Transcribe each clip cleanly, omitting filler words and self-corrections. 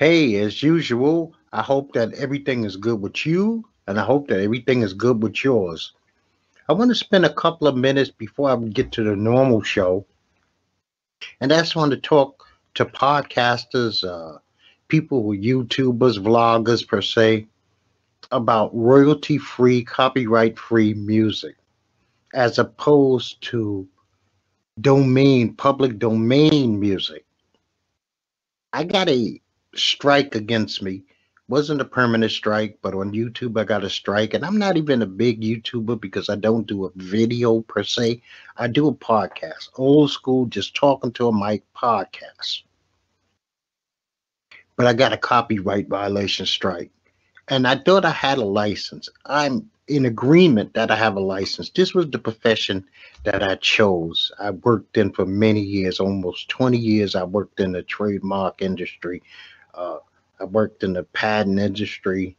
Hey, as usual, I hope that everything is good with you, and I hope that everything is good with yours. I want to spend a couple of minutes before I get to the normal show, and that's want to talk to podcasters, people who YouTubers, vloggers per se, about royalty-free, copyright-free music, as opposed to public domain music. I got a strike against me. Wasn't a permanent strike, but on YouTube I got a strike, and I'm not even a big YouTuber because I don't do a video per se. I do a podcast, old school, just talking to a mic podcast. But I got a copyright violation strike, and I thought I had a license. I'm in agreement that I have a license. This was the profession that I chose. I worked in for many years, almost 20 years. I worked in the trademark industry. Uh, I worked in the patent industry.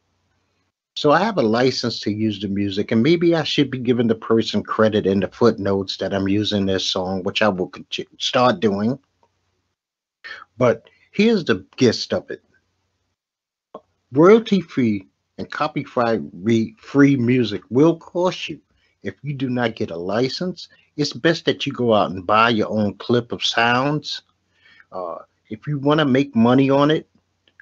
So I have a license to use the music, and maybe I should be giving the person credit in the footnotes that I'm using this song, which I will start doing. But here's the gist of it. Royalty free and copyright free music will cost you. If you do not get a license, it's best that you go out and buy your own clip of sounds. Uh, if you want to make money on it,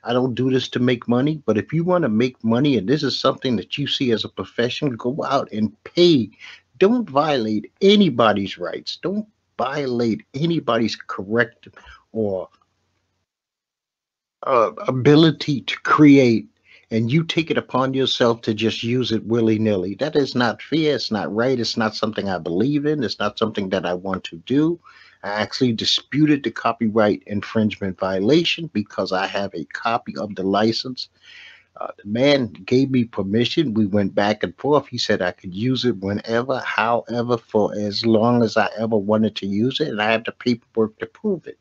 I don't do this to make money, but if you want to make money and this is something that you see as a profession, go out and pay. Don't violate anybody's rights. Don't violate anybody's correct or ability to create, and you take it upon yourself to just use it willy-nilly. That is not fair. It's not right. It's not something I believe in. It's not something that I want to do. I actually disputed the copyright infringement violation because I have a copy of the license. The man gave me permission. We went back and forth. He said I could use it whenever, however, for as long as I ever wanted to use it, and I have the paperwork to prove it.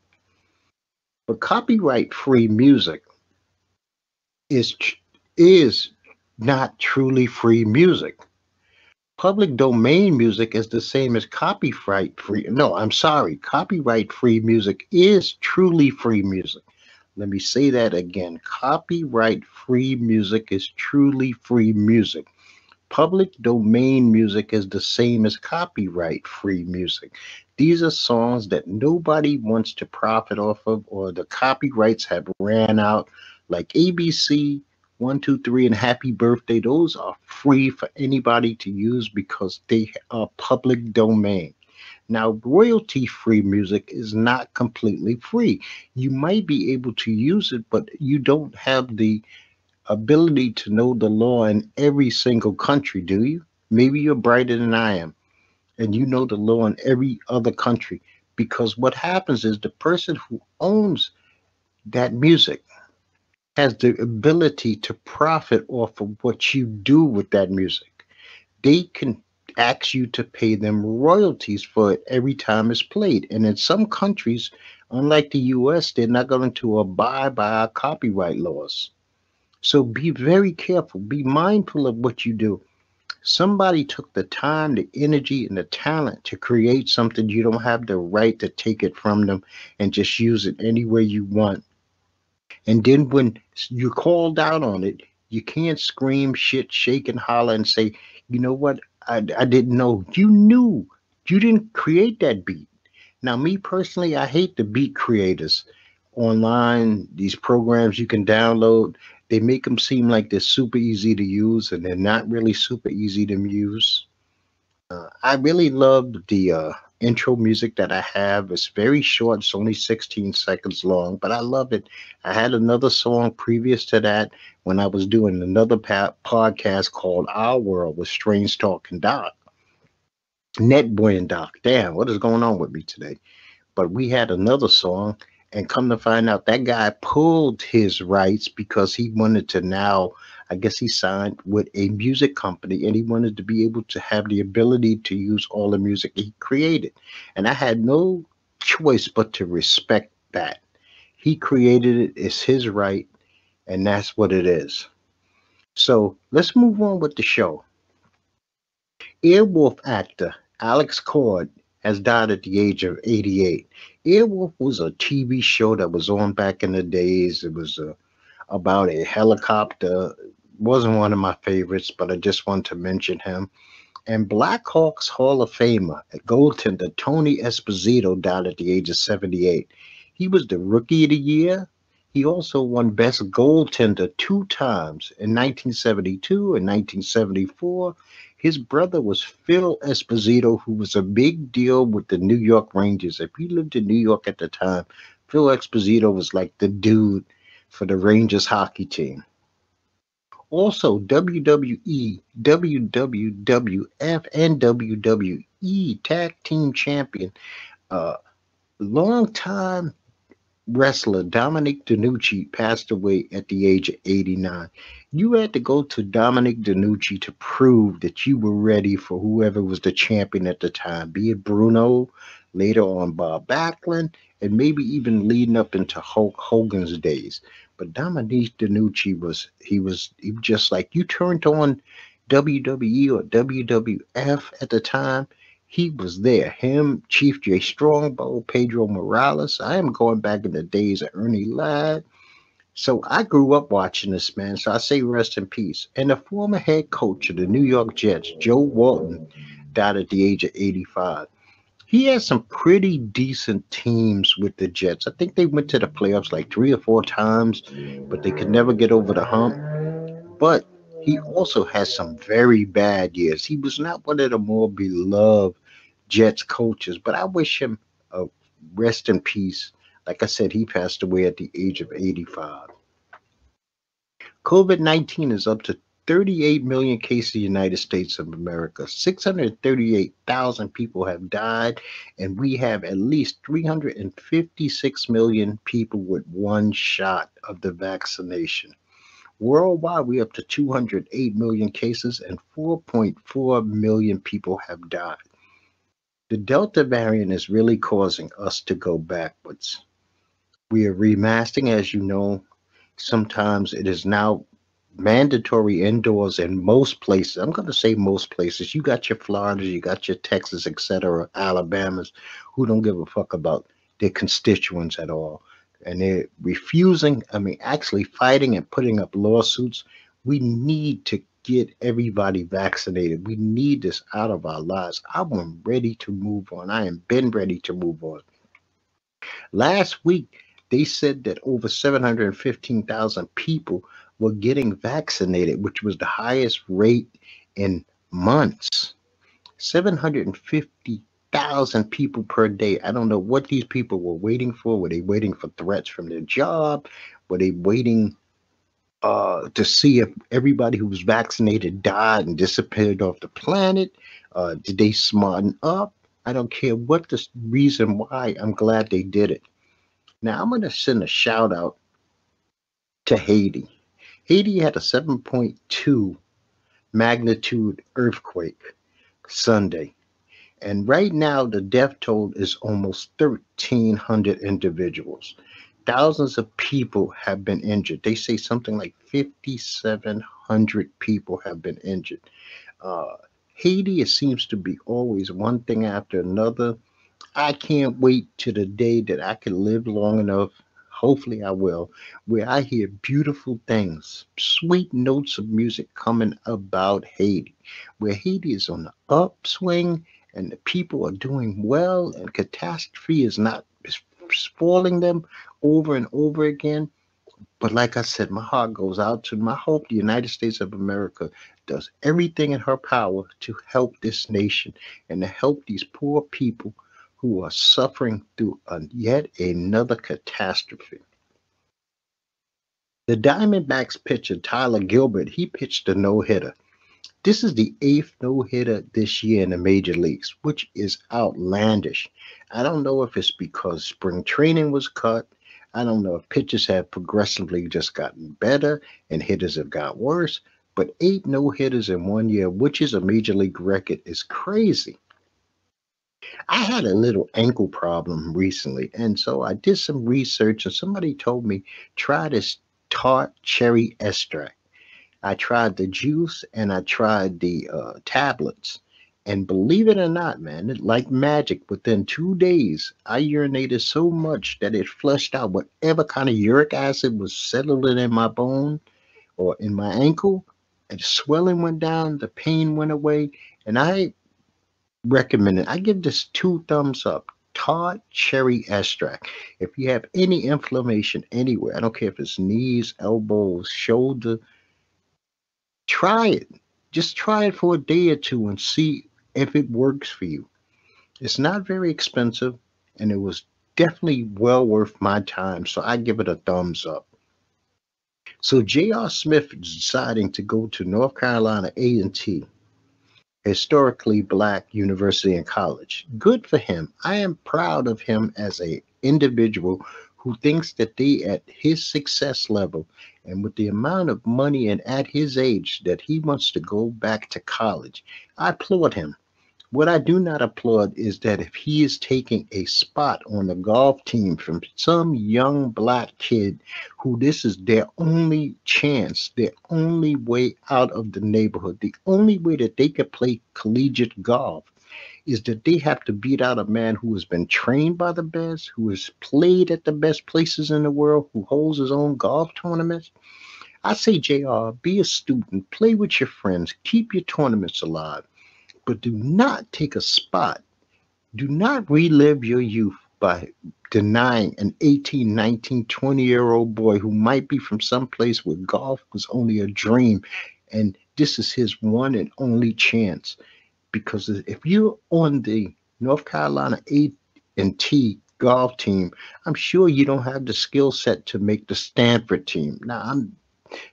But copyright free music is is not truly free music. Public domain music is the same as copyright free. No, I'm sorry. Copyright free music is truly free music. Let me say that again. Copyright free music is truly free music. Public domain music is the same as copyright free music. These are songs that nobody wants to profit off of, or the copyrights have ran out, like ABC, 1, 2, 3, and Happy Birthday. Those are free for anybody to use because they are public domain. Now, royalty free music is not completely free. You might be able to use it, but you don't have the ability to know the law in every single country, do you? Maybe you're brighter than I am, and you know the law in every other country. Because what happens is the person who owns that music has the ability to profit off of what you do with that music. They can ask you to pay them royalties for it every time it's played. And in some countries, unlike the US, they're not going to abide by our copyright laws. So be very careful. Be mindful of what you do. Somebody took the time, the energy, and the talent to create something. You don't have the right to take it from them and just use it any way you want. And then when you're called out on it, you can't scream, shit, shake, and holler and say, you know what? I didn't know. You knew. You didn't create that beat. Now, me personally, I hate the beat creators online, these programs you can download. They make them seem like they're super easy to use, and they're not really super easy to use. I really love the intro music that I have. It's very short, it's only 16 seconds long, but I love it. I had another song previous to that when I was doing another podcast called Our World with Strange Talk and Doc. Netboy and Doc. Damn, what is going on with me today? But we had another song, and come to find out that guy pulled his rights because he wanted to now, I guess he signed with a music company, and he wanted to be able to have the ability to use all the music he created. And I had no choice but to respect that. He created it, it's his right, and that's what it is. So let's move on with the show. Airwolf actor Alex Cord has died at the age of 88. Airwolf was a TV show that was on back in the days. It was about a helicopter. Wasn't one of my favorites, but I just want to mention him. And Blackhawks Hall of Famer, goaltender Tony Esposito died at the age of 78. He was the Rookie of the Year. He also won Best Goaltender two times in 1972 and 1974. His brother was Phil Esposito, who was a big deal with the New York Rangers. If you lived in New York at the time, Phil Esposito was like the dude for the Rangers hockey team. Also, WWE, WWF, and WWE Tag Team Champion, uh, longtime wrestler Dominic DeNucci passed away at the age of 89. You had to go to Dominic DeNucci to prove that you were ready for whoever was the champion at the time, be it Bruno, later on Bob Backlund, and maybe even leading up into Hulk Hogan's days. But Dominic DeNucci he was just like you turned on WWE or WWF at the time. He was there. Him, Chief J Strongbow, Pedro Morales. I am going back in the days of Ernie Ladd. So I grew up watching this man. So I say rest in peace. And the former head coach of the New York Jets, Joe Walton, died at the age of 85. He had some pretty decent teams with the Jets. I think they went to the playoffs like three or four times, but they could never get over the hump. But he also has some very bad years. He was not one of the more beloved Jets coaches, but I wish him a rest in peace. Like I said, he passed away at the age of 85. COVID-19 is up to 38 million cases in the United States of America. 638,000 people have died, and we have at least 356 million people with one shot of the vaccination. Worldwide, we're up to 208 million cases, and 4.4 million people have died. The Delta variant is really causing us to go backwards. We are remasking, as you know. Sometimes it is now mandatory indoors in most places. I'm going to say most places. You got your Floridas, you got your Texas, etc., Alabamas, who don't give a fuck about their constituents at all. And they're refusing, actually fighting and putting up lawsuits. We need to get everybody vaccinated. We need this out of our lives. I'm ready to move on. I am been ready to move on. Last week, they said that over 715,000 people were getting vaccinated, which was the highest rate in months. 750,000 people per day. I don't know what these people were waiting for. Were they waiting for threats from their job? Were they waiting to see if everybody who was vaccinated died and disappeared off the planet? Did they smarten up? I don't care what the reason why. I'm glad they did it. Now, I'm going to send a shout out to Haiti. Haiti had a 7.2 magnitude earthquake Sunday. And right now, the death toll is almost 1,300 individuals. Thousands of people have been injured. They say something like 5,700 people have been injured. Uh, Haiti, it seems to be always one thing after another. I can't wait to the day that I can live long enough, hopefully I will, where I hear beautiful things, sweet notes of music coming about Haiti, where Haiti is on the upswing and the people are doing well and catastrophe is not spoiling them over and over again. But like I said, my heart goes out to them. I hope the United States of America does everything in her power to help this nation and to help these poor people who are suffering through yet another catastrophe. The Diamondbacks pitcher Tyler Gilbert, he pitched a no-hitter. This is the eighth no-hitter this year in the major leagues, which is outlandish. I don't know if it's because spring training was cut. I don't know if pitchers have progressively just gotten better and hitters have got worse. But 8 no-hitters in 1 year, which is a major league record, is crazy. I had a little ankle problem recently, and so I did some research, and somebody told me try this tartcherry extract. I tried the juice and I tried the tablets, And believe it or not, man, like magic, within 2 days, I urinated so much that it flushed out whatever kind of uric acid was settling in my bone or in my ankle. And the swelling went down, the pain went away, and I recommend it. I give this 2 thumbs up. Tartcherry extract. If you have any inflammation anywhere, I don't care if it's knees, elbows, shoulder, try it. Just try it for a day or two and see if it works for you. It's not very expensive, and it was definitely well worth my time, so I give it a thumbs up. So J.R. Smith is deciding to go to North Carolina A&T, historically black university and college. Good for him. I am proud of him as an individual who thinks that they at his success level and with the amount of money and at his age that he wants to go back to college. I applaud him. What I do not applaud is that if he is taking a spot on the golf team from some young black kid who this is their only chance, their only way out of the neighborhood, the only way that they can play collegiate golf is that they have to beat out a man who has been trained by the best, who has played at the best places in the world, who holds his own golf tournaments. I say, JR, be a student, play with your friends, keep your tournaments alive. But do not take a spot. Do not relive your youth by denying an 18, 19, 20-year-old boy who might be from some place where golf was only a dream and this is his one and only chance. Because if you're on the North Carolina A&T golf team, I'm sure you don't have the skill set to make the Stanford team. Now,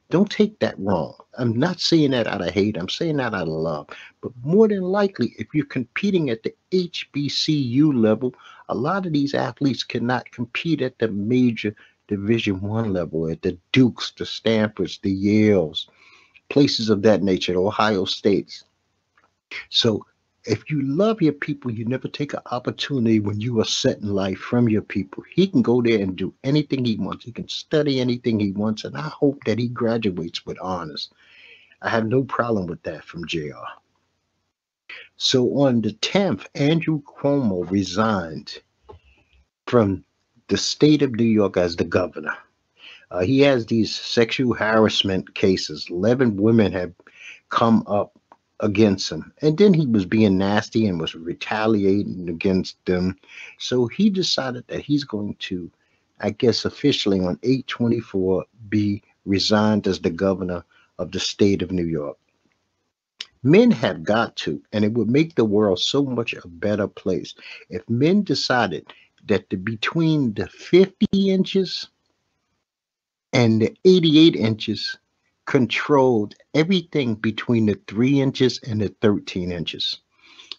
don't take that wrong. I'm not saying that out of hate. I'm saying that out of love. But more than likely, if you're competing at the HBCU level, a lot of these athletes cannot compete at the major Division I level, at the Dukes, the Stanfords, the Yales, places of that nature, the Ohio States. So if you love your people, you never take an opportunity when you are set in life from your people. He can go there and do anything he wants. He can study anything he wants, and I hope that he graduates with honors. I have no problem with that from JR. So on the 10th, Andrew Cuomo resigned from the state of New York as the governor. He has these sexual harassment cases. 11 women have come up against him, and then he was being nasty and was retaliating against them. So he decided that he's going to, I guess officially on 8/24, be resigned as the governor of the state of New York. Men have got to, and it would make the world so much a better place if men decided that between the 50 inches and the 88 inches controlled everything between the 3 inches and the 13 inches.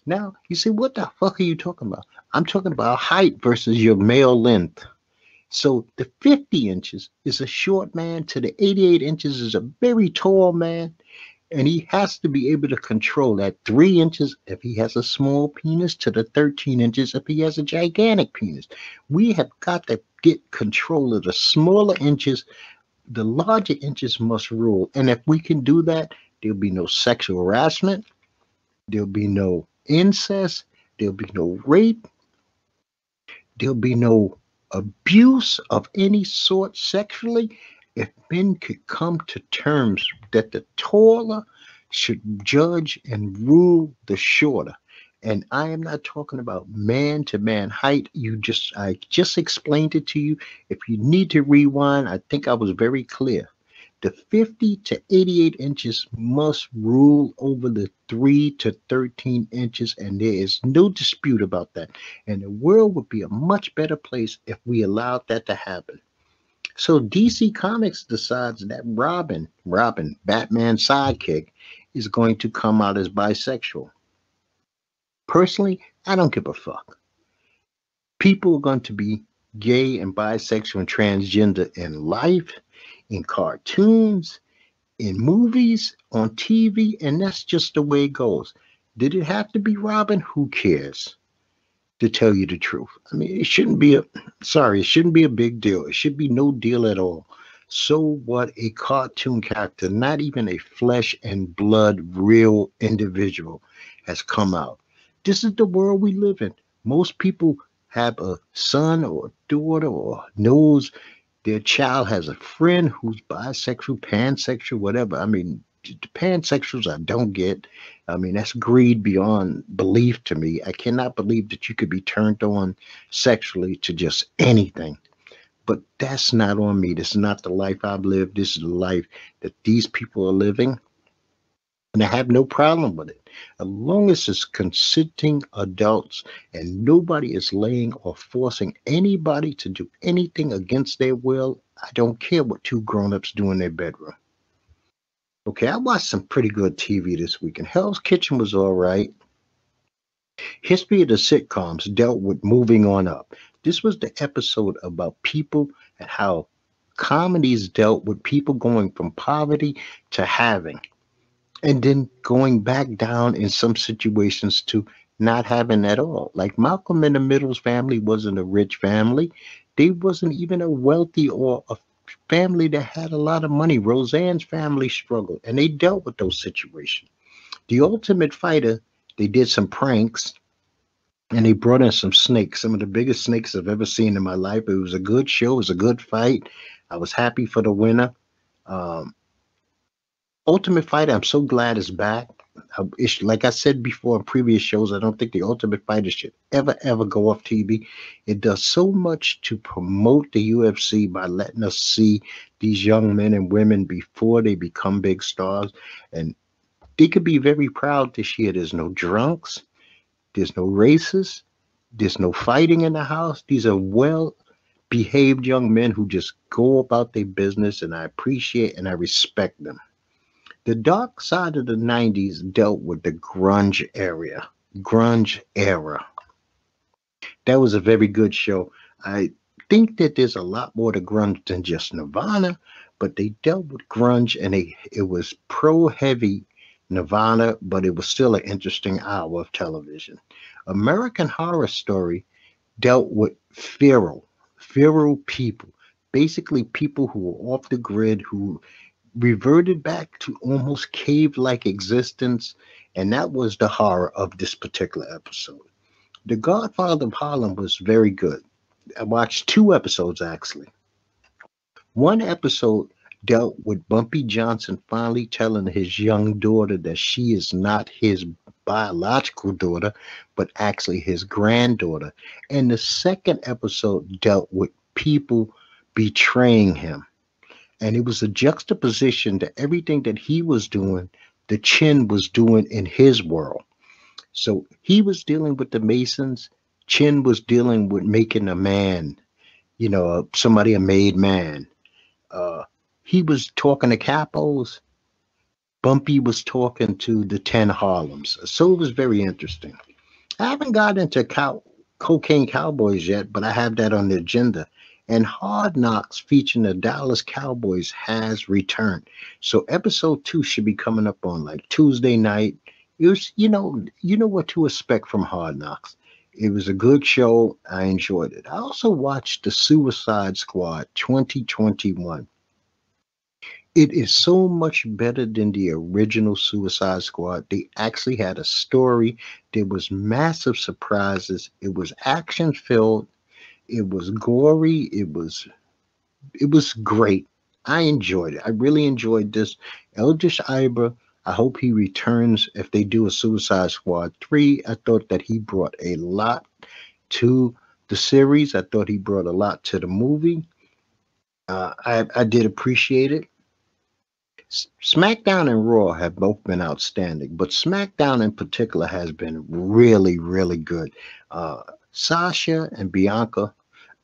Now, you say, what the fuck are you talking about? I'm talking about height versus your male length. So the 50 inches is a short man to the 88 inches is a very tall man, and he has to be able to control that 3 inches if he has a small penis to the 13 inches if he has a gigantic penis. We have got to get control of the smaller inches. The larger inches must rule. And if we can do that, there'll be no sexual harassment. There'll be no incest. There'll be no rape. There'll be no abuse of any sort sexually. If men could come to terms that the taller should judge and rule the shorter. And I am not talking about man to man height. I just explained it to you. If you need to rewind, I think I was very clear. The 50 to 88 inches must rule over the 3 to 13 inches, and there is no dispute about that. And the world would be a much better place if we allowed that to happen. So DC Comics decides that Robin, Batman's sidekick, is going to come out as bisexual. Personally, I don't give a fuck. People are going to be gay and bisexual and transgender in life, in cartoons, in movies, on TV, and that's just the way it goes. Did it have to be Robin? Who cares? To tell you the truth. I mean, it shouldn't be a big deal. It should be no deal at all. So what, a cartoon character, not even a flesh and blood real individual, has come out. This is the world we live in. Most people have a son or a daughter or knows their child has a friend who's bisexual, pansexual, whatever. I mean, the pansexuals I don't get. I mean, that's greed beyond belief to me. I cannot believe that you could be turned on sexually to just anything. But that's not on me. This is not the life I've lived. This is the life that these people are living. And I have no problem with it. As long as it's consenting adults and nobody is laying or forcing anybody to do anything against their will, I don't care what two grown-ups do in their bedroom. Okay, I watched some pretty good TV this weekend. Hell's Kitchen was all right. History of the sitcoms dealt with moving on up. This was the episode about people and how comedies dealt with people going from poverty to having, and then going back down in some situations to not having at all. Like Malcolm in the Middle's family wasn't a rich family. They wasn't even a wealthy or a family that had a lot of money. Roseanne's family struggled, and they dealt with those situations. The Ultimate Fighter, they did some pranks, and they brought in some snakes, some of the biggest snakes I've ever seen in my life. It was a good show. It was a good fight. I was happy for the winner. Um, Ultimate Fighter, I'm so glad it's back. Like I said before in previous shows, I don't think the Ultimate Fighter should ever go off TV. It does so much to promote the UFC by letting us see these young men and women before they become big stars. And they could be very proud this year. There's no drunks. There's no racists. There's no fighting in the house. These are well behaved young men who just go about their business, and I appreciate and I respect them. The dark side of the 90s dealt with the grunge era. That was a very good show. I think that there's a lot more to grunge than just Nirvana, but they dealt with grunge, and it was pro heavy Nirvana, but it was still an interesting hour of television. American Horror Story dealt with feral people, basically people who were off the grid, who reverted back to almost cave-like existence, and that was the horror of this particular episode. The Godfather of Harlem was very good. I watched two episodes actually. One episode dealt with Bumpy Johnson finally telling his young daughter that she is not his biological daughter, but actually his granddaughter. And the second episode dealt with people betraying him. And it was a juxtaposition to everything that he was doing, the Chin was doing in his world. So he was dealing with the Masons. Chin was dealing with making a man, somebody a made man. He was talking to Capos. Bumpy was talking to the 10 Harlems. So it was very interesting. I haven't got into Cocaine Cowboys yet, but I have that on the agenda. And Hard Knocks featuring the Dallas Cowboys has returned. So episode 2 should be coming up on like Tuesday night. It was, what to expect from Hard Knocks. It was a good show. I enjoyed it. I also watched The Suicide Squad 2021. It is so much better than the original Suicide Squad. They actually had a story. There was massive surprises. It was action filled. It was gory. It was great. I enjoyed it. I really enjoyed this. Eldridge Iber, I hope he returns if they do a Suicide Squad 3. I thought that he brought a lot to the series. I thought he brought a lot to the movie. I did appreciate it. SmackDown and Raw have both been outstanding, but SmackDown in particular has been really, really good. Sasha and Bianca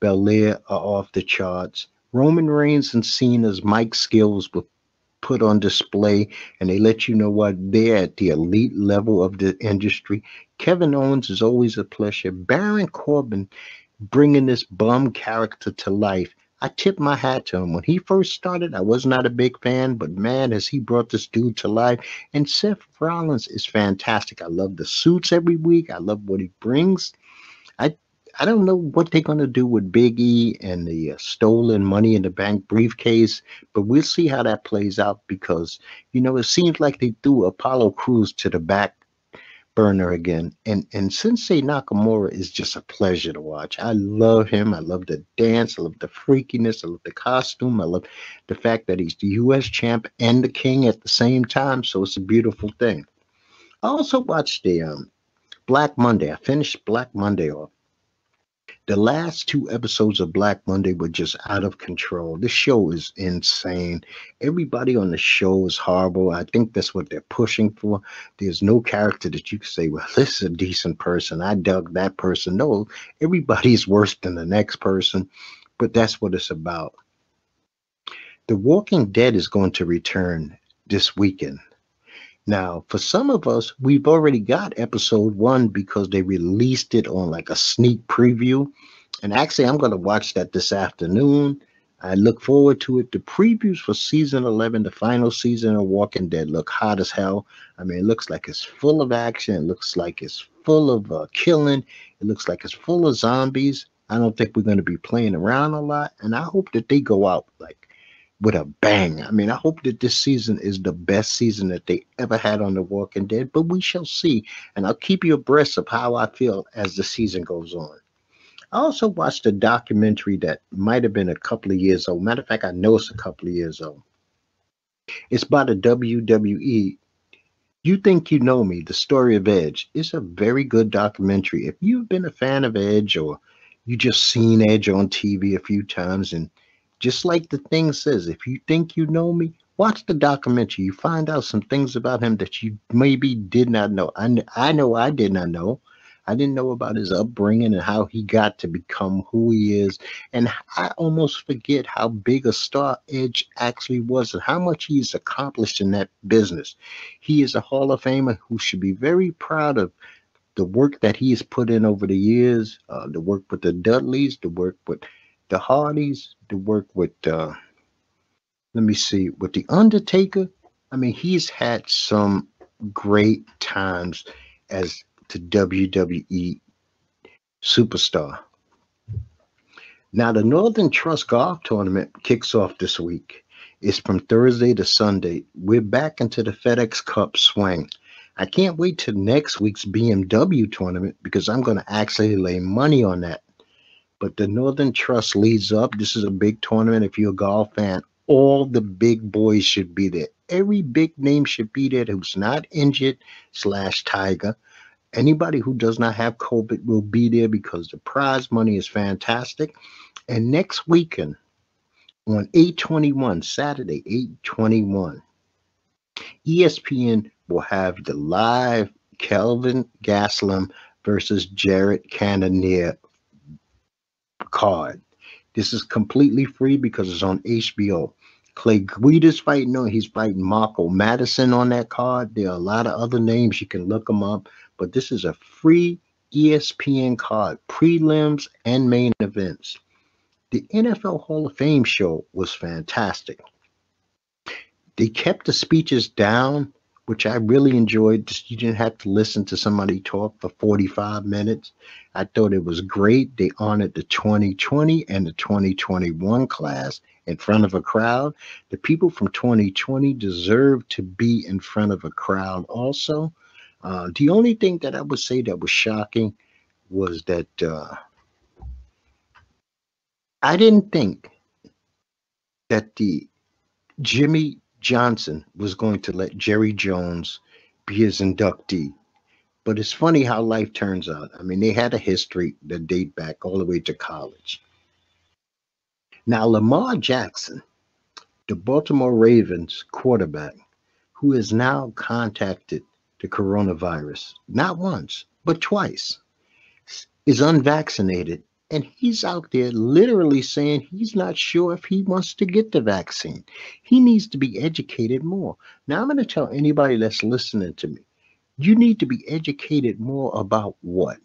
Belair are off the charts. Roman Reigns and Cena's mic skills were put on display, and they let you know what they're at the elite level of the industry. Kevin Owens is always a pleasure. Baron Corbin bringing this bum character to life. I tip my hat to him. When he first started, I was not a big fan, but man, has he brought this dude to life. And Seth Rollins is fantastic. I love the suits every week. I love what he brings. I don't know what they're going to do with Big E and the stolen Money in the Bank briefcase, but we'll see how that plays out because, it seems like they threw Apollo Crews to the back burner again. And Sensei Nakamura is just a pleasure to watch. I love him. I love the dance. I love the freakiness. I love the costume. I love the fact that he's the U.S. champ and the king at the same time. So it's a beautiful thing. I also watched the Black Monday. I finished Black Monday off. The last two episodes of Black Monday were just out of control. This show is insane. Everybody on the show is horrible. I think that's what they're pushing for. There's no character that you can say, well, this is a decent person. I dug that person. No, everybody's worse than the next person, but that's what it's about. The Walking Dead is going to return this weekend. Now, for some of us, we've already got episode one because they released it on like a sneak preview. And actually, I'm going to watch that this afternoon. I look forward to it. The previews for season 11, the final season of Walking Dead, look hot as hell. I mean, it looks like it's full of action. It looks like it's full of killing. It looks like it's full of zombies. I don't think we're going to be playing around a lot. And I hope that they go out like with a bang. I mean, I hope that this season is the best season that they ever had on The Walking Dead, but we shall see. And I'll keep you abreast of how I feel as the season goes on. I also watched a documentary that might have been a couple of years old. Matter of fact, I know it's a couple of years old. It's by the WWE. You Think You Know Me, The Story of Edge. It's a very good documentary. If you've been a fan of Edge or you just seen Edge on TV a few times, and just like the thing says, if you think you know me, watch the documentary. You find out some things about him that you maybe did not know. I know I did not know. I didn't know about his upbringing and how he got to become who he is. And I almost forget how big a star Edge actually was and how much he's accomplished in that business. He is a Hall of Famer who should be very proud of the work that he has put in over the years, the work with the Dudleys, the work with the Hardys, the work with, let me see, with The Undertaker. I mean, he's had some great times as the WWE superstar. Now, the Northern Trust Golf Tournament kicks off this week. It's from Thursday to Sunday. We're back into the FedEx Cup swing. I can't wait till next week's BMW tournament because I'm going to actually lay money on that. But the Northern Trust leads up. This is a big tournament. If you're a golf fan, all the big boys should be there. Every big name should be there who's not injured / Tiger. Anybody who does not have COVID will be there because the prize money is fantastic. And next weekend on 8/21, Saturday, 8/21, ESPN will have the live Kelvin Gastelum versus Jared Cannonier card. This is completely free because it's on HBO. Clay Guida's fighting on. He's fighting Marco Madison on that card. There are a lot of other names. You can look them up. But this is a free ESPN card, prelims and main events. The NFL Hall of Fame show was fantastic. They kept the speeches down, which I really enjoyed. You didn't have to listen to somebody talk for 45 minutes. I thought it was great. They honored the 2020 and the 2021 class in front of a crowd. The people from 2020 deserve to be in front of a crowd also. The only thing that I would say that was shocking was that I didn't think that the Jimmy Johnson was going to let Jerry Jones be his inductee. But it's funny how life turns out. I mean, they had a history that date back all the way to college. Now, Lamar Jackson, the Baltimore Ravens quarterback, who has now contacted the coronavirus, not once, but twice, is unvaccinated. And he's out there literally saying he's not sure if he wants to get the vaccine. He needs to be educated more. Now, I'm going to tell anybody that's listening to me, you need to be educated more about what?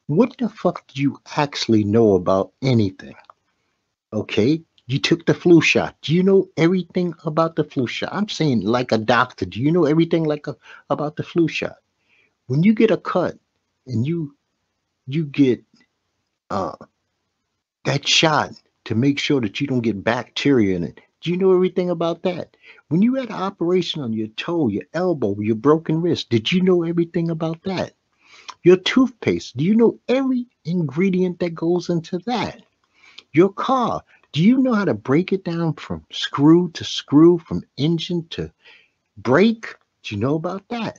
What the fuck do you actually know about anything? Okay? You took the flu shot. Do you know everything about the flu shot? I'm saying like a doctor. Do you know everything about the flu shot? When you get a cut and you get that shot to make sure that you don't get bacteria in it. Do you know everything about that? When you had an operation on your toe, your elbow, your broken wrist, did you know everything about that? Your toothpaste, do you know every ingredient that goes into that? Your car, do you know how to break it down from screw to screw, from engine to brake? Do you know about that?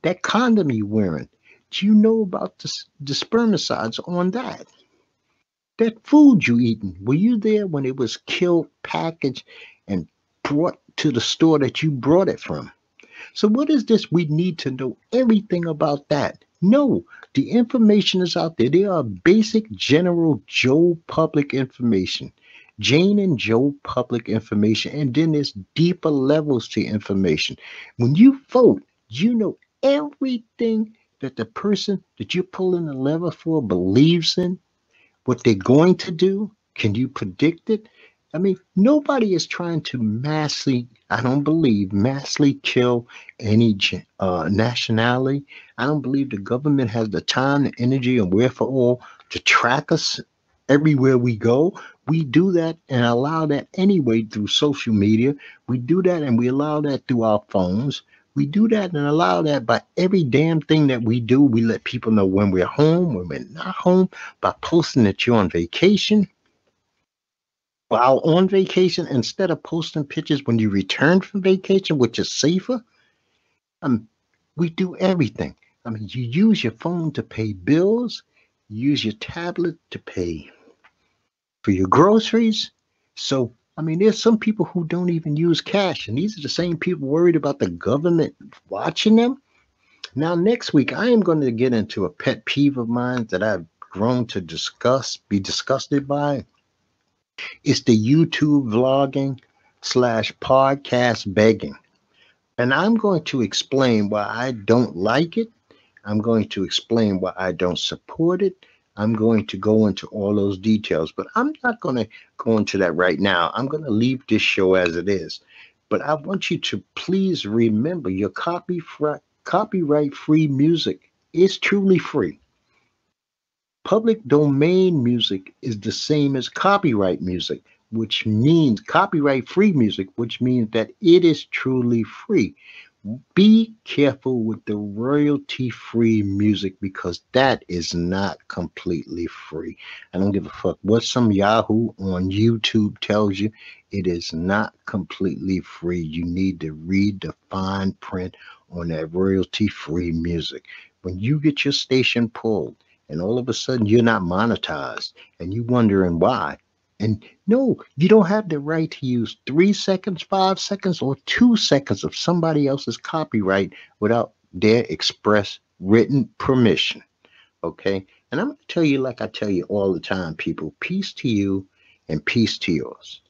That condom you wearing, do you know about the spermicides on that? That food you eating, were you there when it was killed, packaged, and brought to the store that you brought it from? So what is this? We need to know everything about that. No, the information is out there. There are basic general Joe public information, Jane and Joe public information, and then there's deeper levels to information. When you vote, you know everything that the person that you're pulling the lever for believes in, what they're going to do. Can you predict it? I mean, nobody is trying to massively, I don't believe, massively kill any nationality. I don't believe the government has the time, the energy, and wherefore to track us everywhere we go. We do that and allow that anyway through social media. We do that and we allow that through our phones. We do that and allow that by every damn thing that we do. We let people know when we're home, when we're not home, by posting that you're on vacation. While on vacation, instead of posting pictures when you return from vacation, which is safer, um, we do everything. I mean, you use your phone to pay bills, you use your tablet to pay for your groceries. So, I mean, there's some people who don't even use cash, and these are the same people worried about the government watching them. Now, next week, I am going to get into a pet peeve of mine that I've grown to be disgusted by. It's the YouTube vlogging slash podcast begging. And I'm going to explain why I don't like it. I'm going to explain why I don't support it. I'm going to go into all those details, but I'm not going to go into that right now. I'm going to leave this show as it is. But I want you to please remember your copyright free music is truly free. Public domain music is the same as copyright music, which means copyright free music, which means that it is truly free. Be careful with the royalty free music because that is not completely free. I don't give a fuck what some Yahoo on YouTube tells you. It is not completely free. You need to read the fine print on that royalty free music. When you get your station pulled and all of a sudden you're not monetized and you wondering why, and no, you don't have the right to use 3 seconds, 5 seconds, or 2 seconds of somebody else's copyright without their express written permission. Okay? And I'm going to tell you, like I tell you all the time, people, peace to you and peace to yours.